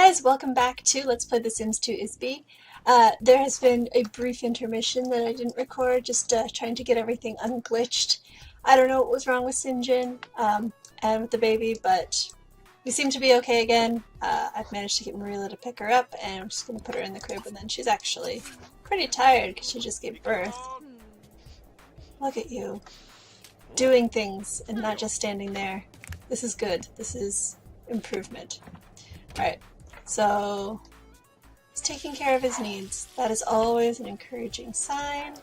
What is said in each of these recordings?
guys, welcome back to Let's Play The Sims 2 ISBI. There has been a brief intermission that I didn't record, just trying to get everything unglitched. I don't know what was wrong with Sinjin and with the baby, but we seem to be okay again. I've managed to get Marilla to pick her up, and I'm just going to put her in the crib, and then she's actually pretty tired because she just gave birth. Look at you. Doing things and not just standing there. This is good. This is improvement. Alright, so he's taking care of his needs. That is always an encouraging sign.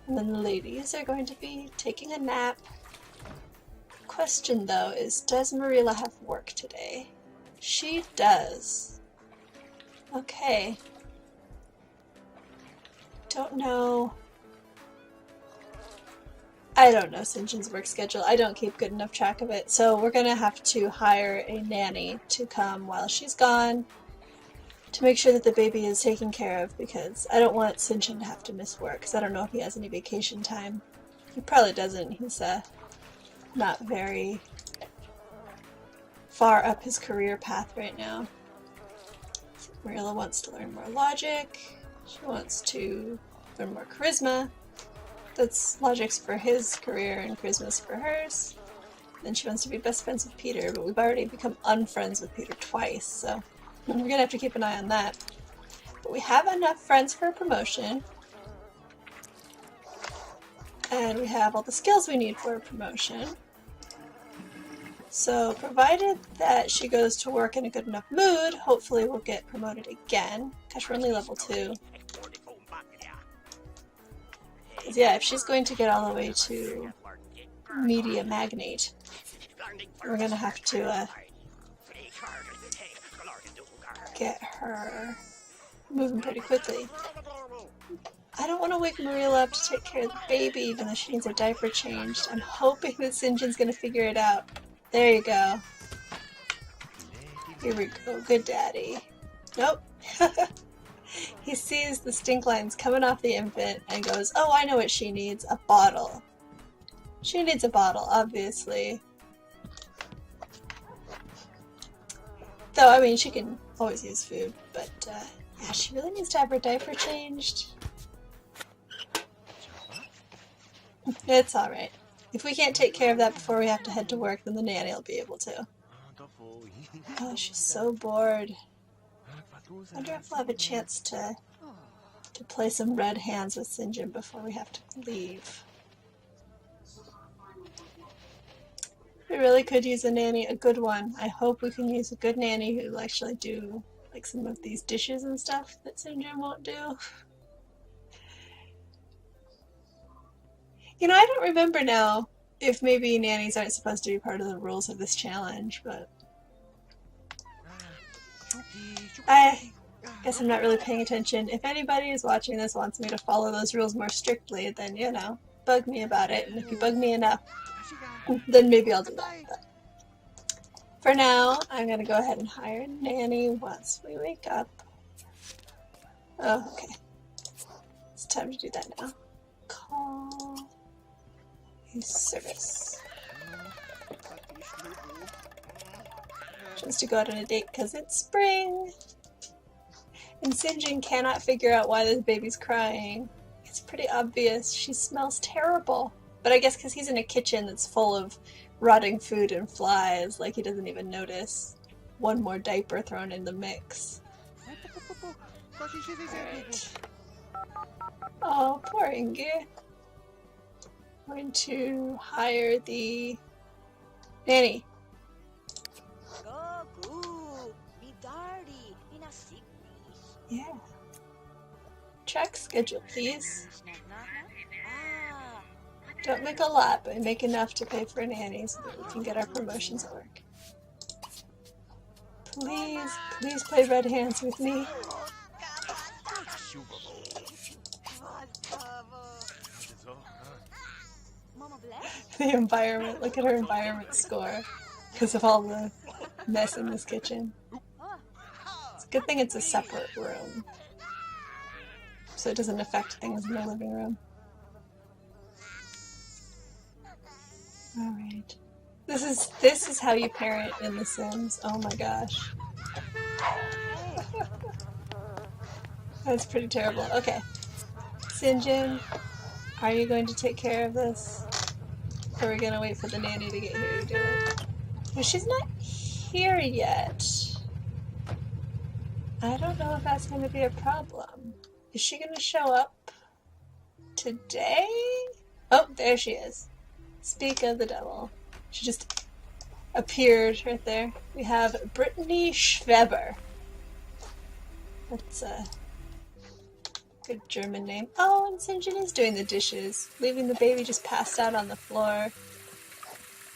And then the ladies are going to be taking a nap. Question though is, does Marilla have work today? She does. Okay. Don't know. I don't know Sinjin's work schedule. I don't keep good enough track of it. So we're going to have to hire a nanny to come while she's gone to make sure that the baby is taken care of, because I don't want Sinjin to have to miss work, because I don't know if he has any vacation time. He probably doesn't. He's not very far up his career path right now. Marilla wants to learn more logic. She wants to learn more charisma. That's logic's for his career and charisma's for hers. Then she wants to be best friends with Peter, but we've already become unfriends with Peter twice, so we're gonna have to keep an eye on that. But we have enough friends for a promotion. And we have all the skills we need for a promotion. So provided that she goes to work in a good enough mood, hopefully we'll get promoted again. Gosh, we're only level 2. Yeah, if she's going to get all the way to media magnate, we're gonna have to get her moving pretty quickly. I don't want to wake Marilla up to take care of the baby, even though she needs her diaper changed. I'm hoping that Sinjin's gonna figure it out. There you go. Here we go. Good daddy. Nope. He sees the stink lines coming off the infant and goes, oh, I know what she needs, a bottle. She needs a bottle, obviously. Though, I mean, she can always use food, but yeah, she really needs to have her diaper changed. It's alright. If we can't take care of that before we have to head to work, then the nanny will be able to. Oh, she's so bored. I wonder if we'll have a chance to play some red hands with Sinjin before we have to leave. We really could use a nanny, a good one. I hope we can use a good nanny who'll actually do like some of these dishes and stuff that Sinjin won't do. You know, I don't remember now if maybe nannies aren't supposed to be part of the rules of this challenge, but I guess I'm not really paying attention. If anybody is watching this wants me to follow those rules more strictly, then, you know, bug me about it. And if you bug me enough, then maybe I'll do that. But for now, I'm going to go ahead and hire a nanny once we wake up. Oh, okay. It's time to do that now. Call a service. She wants to go out on a date because it's spring. And Sinjin cannot figure out why this baby's crying. It's pretty obvious. She smells terrible. But I guess because he's in a kitchen that's full of rotting food and flies, like he doesn't even notice. One more diaper thrown in the mix. Alright. Oh, poor Inge. I'm going to hire the nanny. Yeah. Track schedule, please. Don't make a lot, but make enough to pay for a nanny so that we can get our promotions at work. Please, please play red hands with me. The environment, look at her environment score because of all the mess in this kitchen. It's a good thing it's a separate room, so it doesn't affect things in the living room. Alright. This is how you parent in The Sims. Oh my gosh. That's pretty terrible. Okay. Sinjin, are you going to take care of this? Or are we gonna wait for the nanny to get here to do it? Well, she's not here yet. I don't know if that's gonna be a problem. Is she gonna show up today? Oh, there she is. Speak of the devil. She just appeared right there. We have Brittany Schweber. That's a good German name. Oh, and Sinjin is doing the dishes, leaving the baby just passed out on the floor.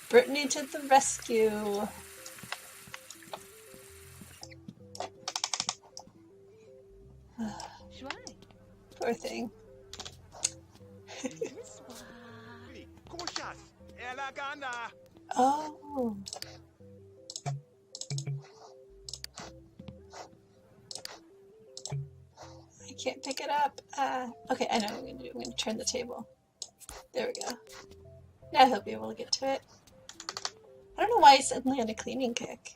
Brittany to the rescue. Poor thing. Oh. I can't pick it up. Okay, I know what I'm going to do. I'm going to turn the table. There we go. Now he'll be able to get to it. I don't know why he's suddenly on a cleaning kick.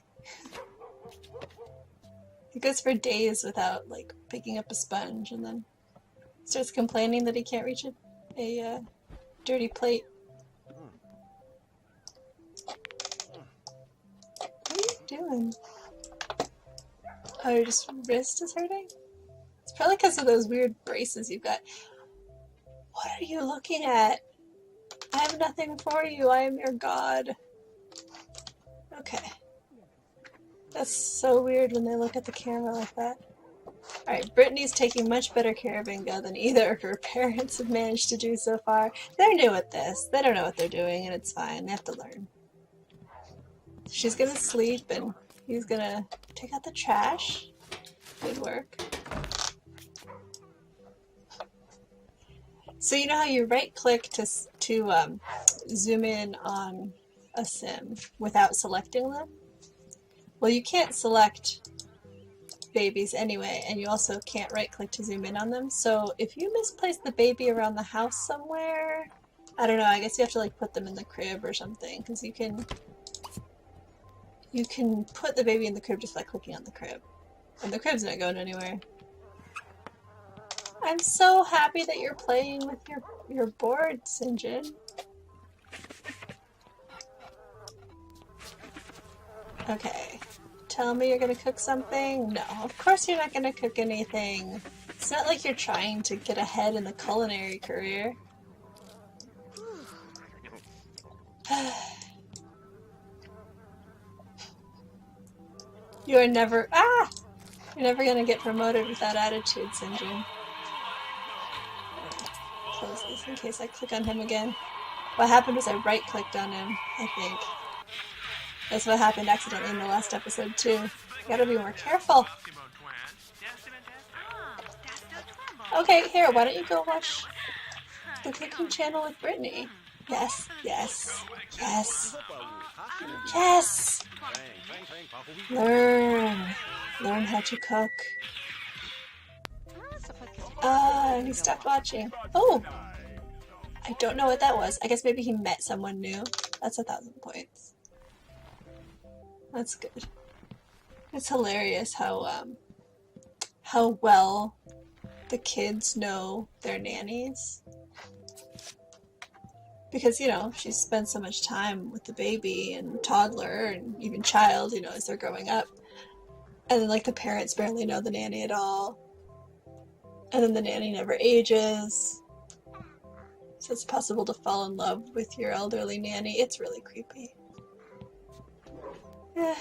He goes for days without, like, picking up a sponge and then starts complaining that he can't reach a dirty plate. What are you doing? Oh, your just wrist is hurting? It's probably because of those weird braces you've got. What are you looking at? I have nothing for you. I am your god. Okay. That's so weird when they look at the camera like that. Alright, Brittany's taking much better care of Inge than either of her parents have managed to do so far. They're new at this. They don't know what they're doing, and it's fine. They have to learn. She's gonna sleep, and he's gonna take out the trash. Good work. So you know how you right-click to zoom in on a sim without selecting them? Well, you can't select babies anyway, and you also can't right-click to zoom in on them. So if you misplace the baby around the house somewhere, I don't know, I guess you have to like put them in the crib or something, because you can put the baby in the crib just by clicking on the crib. And the crib's not going anywhere. I'm so happy that you're playing with your board, Sinjin. Okay. Tell me you're gonna cook something? No, of course you're not gonna cook anything. It's not like you're trying to get ahead in the culinary career. You're never gonna get promoted with that attitude, Sinjin. Close this in case I click on him again. What happened was I right-clicked on him, I think. That's what happened accidentally in the last episode too. You gotta be more careful. Okay, here, why don't you go watch the cooking channel with Brittany? Yes, yes, yes, yes! Learn how to cook. And he stopped watching. Oh! I don't know what that was. I guess maybe he met someone new. That's 1,000 points. That's good. It's hilarious how well the kids know their nannies. Because, you know, she spends so much time with the baby and toddler and even child, you know, as they're growing up. And then, like, the parents barely know the nanny at all. And then the nanny never ages. So it's possible to fall in love with your elderly nanny. It's really creepy. I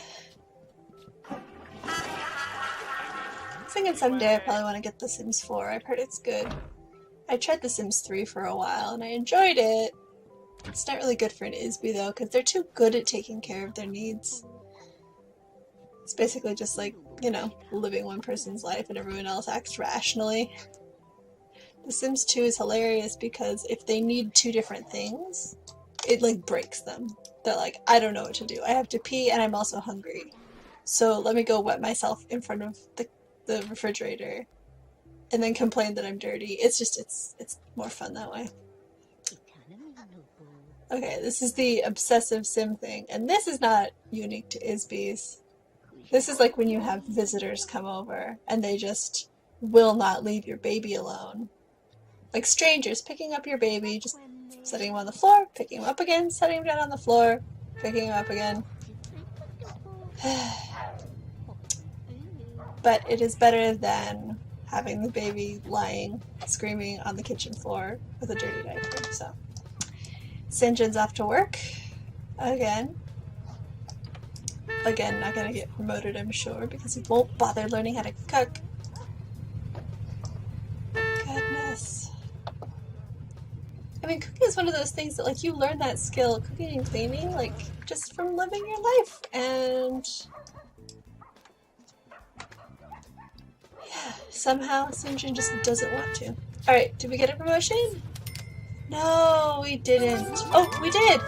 was thinking someday I probably want to get The Sims 4. I've heard it's good. I tried The Sims 3 for a while and I enjoyed it. It's not really good for an ISBI though, because they're too good at taking care of their needs. It's basically just like, you know, living one person's life and everyone else acts rationally. The Sims 2 is hilarious because if they need two different things, it like breaks them. They're like, I don't know what to do. I have to pee and I'm also hungry. So let me go wet myself in front of the refrigerator and then complain that I'm dirty. It's just, it's more fun that way. Okay, this is the obsessive sim thing. And this is not unique to ISBIs. This is like when you have visitors come over and they just will not leave your baby alone. Like strangers picking up your baby, just setting him on the floor, picking him up again, setting him down on the floor, picking him up again. But it is better than having the baby lying, screaming on the kitchen floor with a dirty diaper. So, St. John's off to work again. Again, not gonna get promoted, I'm sure, because he won't bother learning how to cook. Goodness. I mean, cooking is one of those things that, like, you learn that skill, cooking and cleaning, like, just from living your life. And yeah, somehow Sinjin just doesn't want to. Alright, did we get a promotion? No, we didn't. Oh, we did!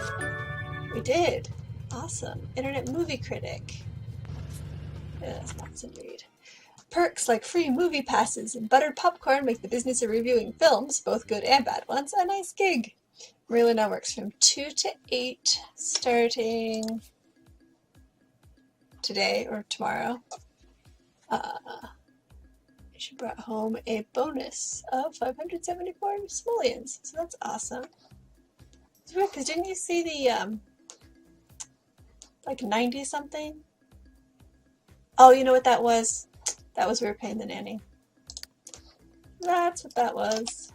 We did. Awesome. Internet movie critic. Yes, lots of read. Perks like free movie passes and buttered popcorn make the business of reviewing films, both good and bad ones, a nice gig. Marilla now works from 2 to 8, starting today or tomorrow. She brought home a bonus of 574 simoleons, so that's awesome. It's weird, because didn't you see the, like 90 something? Oh, you know what that was? That was we were paying the nanny. That's what that was.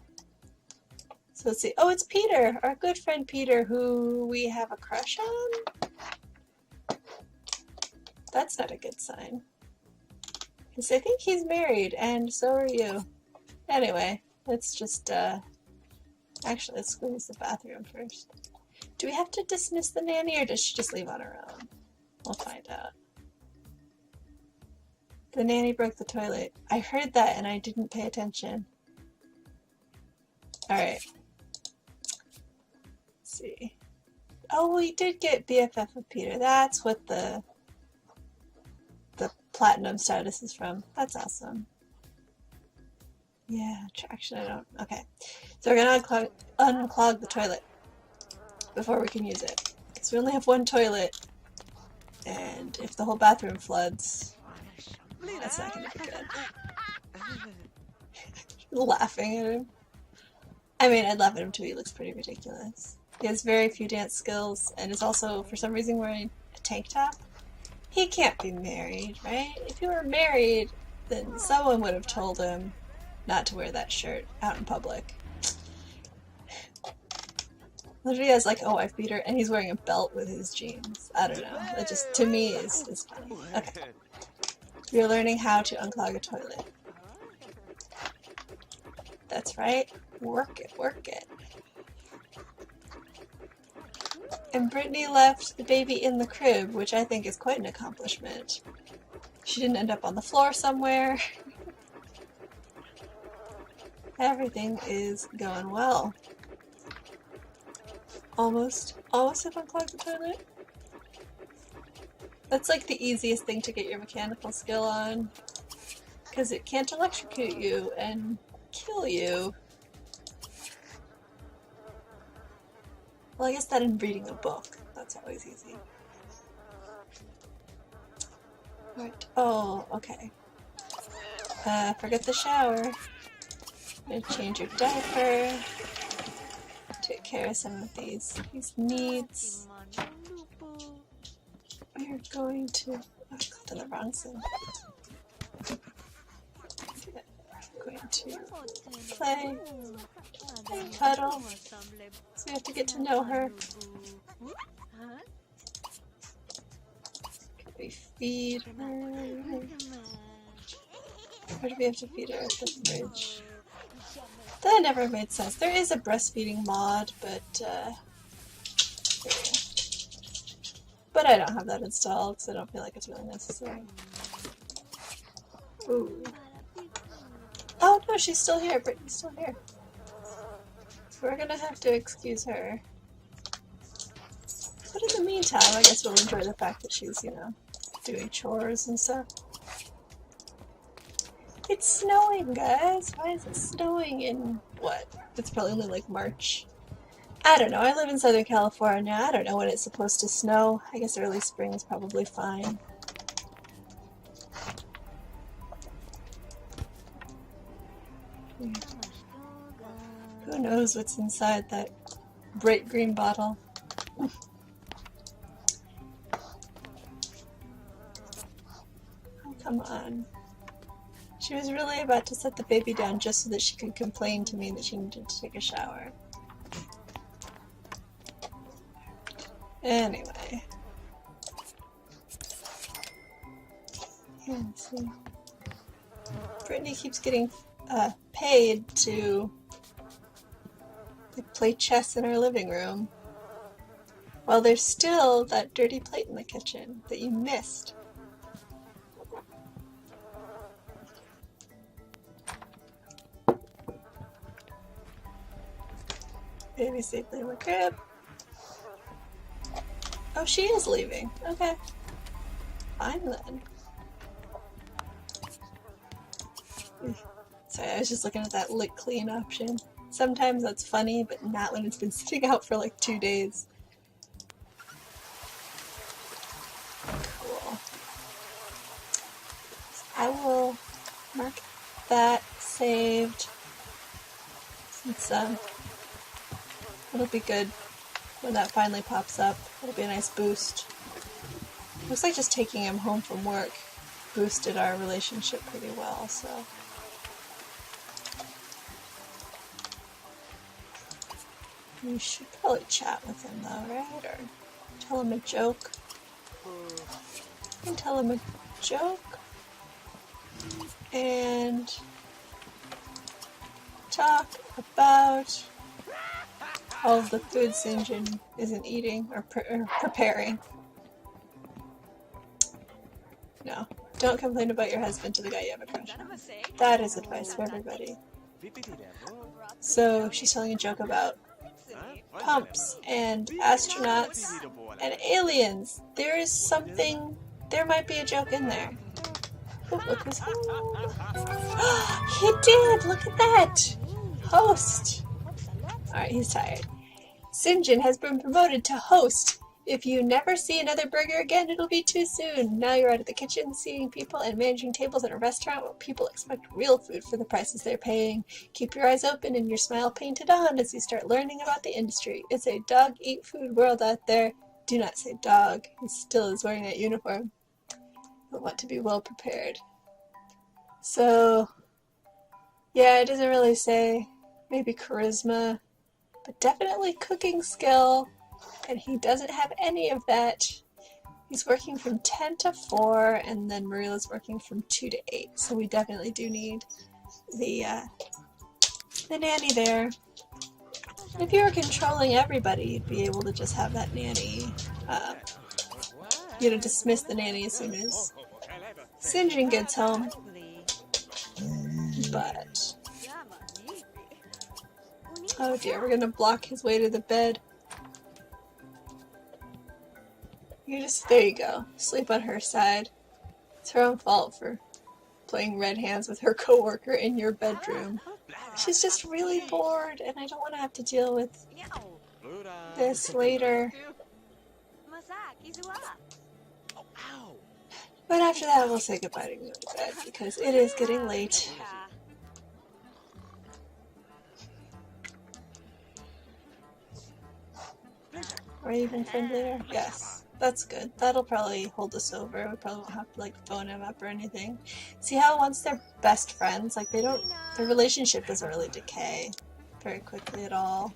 So let's see. Oh, it's Peter, our good friend Peter, who we have a crush on. That's not a good sign. Because I think he's married, and so are you. Anyway, let's just, actually, let's go use the bathroom first. Do we have to dismiss the nanny, or does she just leave on her own? We'll find out. The nanny broke the toilet. I heard that, and I didn't pay attention. Alright. Let's see. Oh, we did get BFF of Peter. That's what the platinum status is from. That's awesome. Yeah, traction, I don't... Okay. So we're gonna unclog the toilet before we can use it. Because we only have one toilet, and if the whole bathroom floods, that's not gonna be good. Laughing at him. I mean, I'd laugh at him too, he looks pretty ridiculous. He has very few dance skills, and is also, for some reason, wearing a tank top. He can't be married, right? If he were married, then someone would have told him not to wear that shirt out in public. What if he has like a wife beater and he's wearing a belt with his jeans? I don't know. That just, to me, is funny. Okay. You're learning how to unclog a toilet. That's right. Work it, work it. And Brittany left the baby in the crib, which I think is quite an accomplishment. She didn't end up on the floor somewhere. Everything is going well. Almost have unclogged the toilet. That's like the easiest thing to get your mechanical skill on, because it can't electrocute you and kill you. Well, I guess that and reading a book. That's always easy. Right. Oh, okay. Forget the shower. I'm gonna change your diaper. Take care of some of these needs. We're going to... Oh, I clicked on the wrong thing. We're going to play and cuddle. So we have to get to know her. Can we feed her? Or do we have to feed her at the fridge? That never made sense. There is a breastfeeding mod, but I don't have that installed, so I don't feel like it's really necessary. Ooh. Oh no, she's still here. Brittany's still here. So we're gonna have to excuse her. But in the meantime, I guess we'll enjoy the fact that she's, you know, doing chores and stuff. It's snowing, guys! Why is it snowing in, what? It's probably only like March. I don't know, I live in Southern California. I don't know when it's supposed to snow. I guess early spring is probably fine. Who knows what's inside that bright green bottle? Oh, come on. She was really about to set the baby down just so that she could complain to me that she needed to take a shower. Anyway. Yeah, let's see. Brittany keeps getting paid to play chess in our living room. Well, there's still that dirty plate in the kitchen that you missed. Baby safely in the crib. Oh, she is leaving. Okay. Fine then. Sorry, I was just looking at that lick clean option. Sometimes that's funny, but not when it's been sitting out for like 2 days. Cool. I will mark that saved, since it'll be good when that finally pops up. It'll be a nice boost. Looks like just taking him home from work boosted our relationship pretty well, so. You should probably chat with him though, right? Or tell him a joke. You can tell him a joke and talk about all of the food Inge isn't eating or preparing. No, don't complain about your husband to the guy you have a crush on. That is advice for everybody. So she's telling a joke about pumps and astronauts and aliens. There is something, there might be a joke in there. Oh, look who's home. He did! Look at that! Host! Alright, he's tired. Sinjin has been promoted to host. If you never see another burger again, it'll be too soon. Now you're out of the kitchen, seeing people and managing tables at a restaurant where people expect real food for the prices they're paying. Keep your eyes open and your smile painted on as you start learning about the industry. It's a dog-eat-food world out there. Do not say dog. He still is wearing that uniform. You'll want to be well prepared. So, yeah, it doesn't really say. Maybe charisma, but definitely cooking skill. And he doesn't have any of that. He's working from 10 to 4, and then Marila's working from 2 to 8. So we definitely do need the nanny there. And if you were controlling everybody, you'd be able to just have that nanny, dismiss the nanny as soon as Sinjin gets home. But, oh dear, we're gonna block his way to the bed. There you go. Sleep on her side. It's her own fault for playing red hands with her coworker in your bedroom. She's just really bored, and I don't want to have to deal with this later. But after that, we'll say goodbye to go to bed, because it is getting late. Are you even friendlier? Yes. That's good. That'll probably hold us over. We probably won't have to phone him up or anything. See how once they're best friends, their relationship doesn't really decay very quickly at all.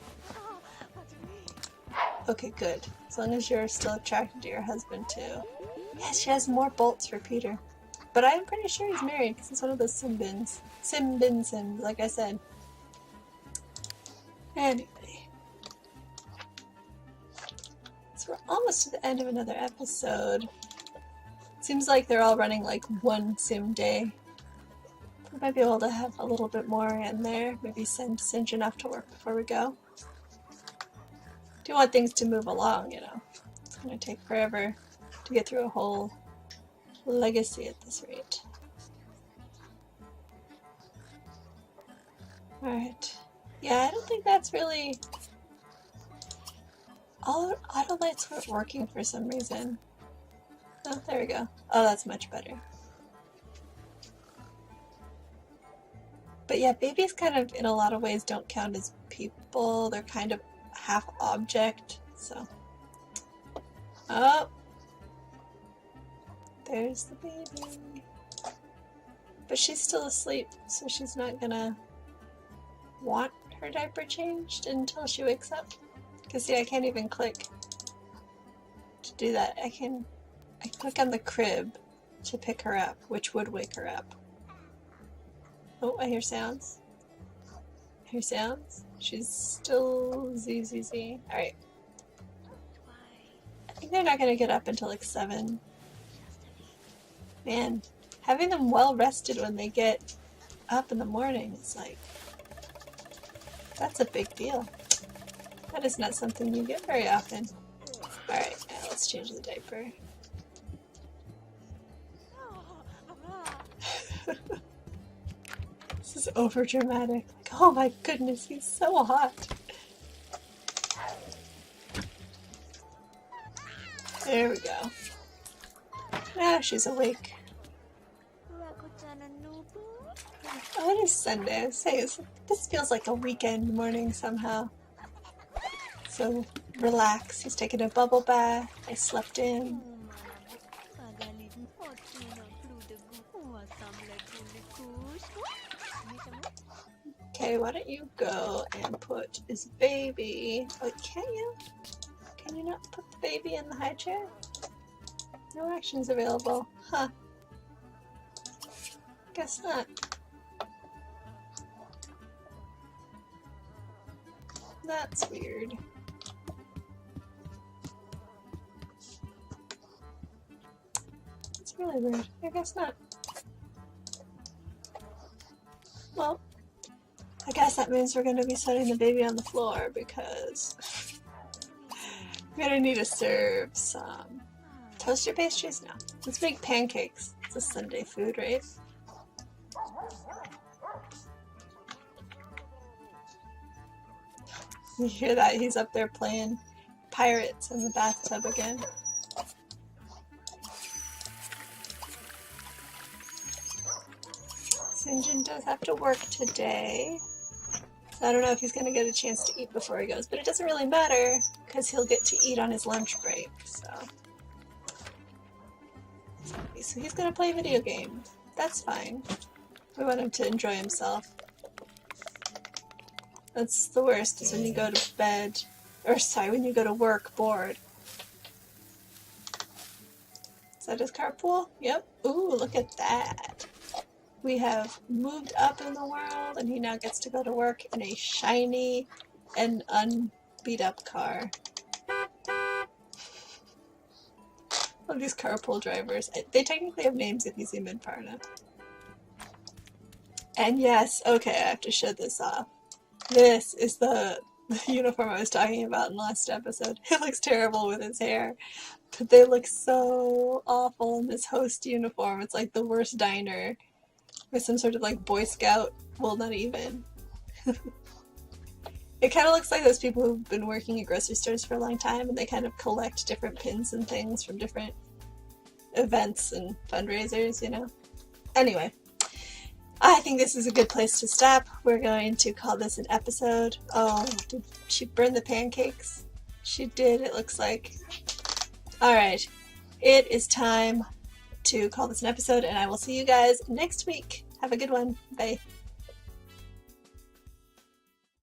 Okay, good. As long as you're still attracted to your husband too. Yes, she has more bolts for Peter. But I'm pretty sure he's married because he's one of those Simbins. Sims, like I said. Anyway. So we're almost to the end of another episode. Seems like they're all running one sim day. We might be able to have a little bit more in there. Maybe send Sinjin off to work before we go. Do want things to move along, It's going to take forever to get through a whole legacy at this rate. Alright. Yeah, I don't think that's really... All auto lights weren't working for some reason. Oh, there we go. Oh, that's much better. But yeah, babies kind of, in a lot of ways, don't count as people. They're kind of half object, so. Oh! There's the baby. But she's still asleep, so she's not gonna want her diaper changed until she wakes up. Because see, I can't even click to do that. I click on the crib to pick her up, which would wake her up. Oh, I hear sounds. I hear sounds. She's still zzz. Alright. I think they're not gonna get up until like 7. Man, having them well rested when they get up in the morning is like, that's a big deal. That is not something you get very often. Alright, now let's change the diaper. This is over dramatic. Like, oh my goodness, he's so hot. There we go. Now she's awake. Oh, it is Sunday. I was saying, this feels like a weekend morning somehow. So relax. He's taking a bubble bath. I slept in. Okay, why don't you go and put his baby... Oh, can you? Can you not put the baby in the high chair? No actions available. Huh. Guess not. That's weird. It's really weird. I guess not. Well, I guess that means we're going to be setting the baby on the floor because we're going to need to serve some toaster pastries now. Let's make pancakes. It's a Sunday food, right? You hear that? He's up there playing pirates in the bathtub again. Inge does have to work today. So I don't know if he's going to get a chance to eat before he goes, but it doesn't really matter because he'll get to eat on his lunch break. So he's going to play video games. That's fine. We want him to enjoy himself. That's the worst, is when you go to bed, or sorry, when you go to work bored. Is that his carpool? Yep. Ooh, look at that. We have moved up in the world, and he now gets to go to work in a shiny and unbeat up car. Love these carpool drivers. They technically have names if you see mid-parna. And yes, okay, I have to show this off. This is the uniform I was talking about in the last episode. It looks terrible with his hair, but they look so awful in this host uniform. It's like the worst diner with some sort of like Boy Scout. Well, not even. It kind of looks like those people who've been working at grocery stores for a long time and they kind of collect different pins and things from different events and fundraisers, you know? Anyway. I think this is a good place to stop. We're going to call this an episode. Oh, did she burn the pancakes? She did, it looks like. Alright, it is time to call this an episode, and I will see you guys next week. Have a good one. Bye.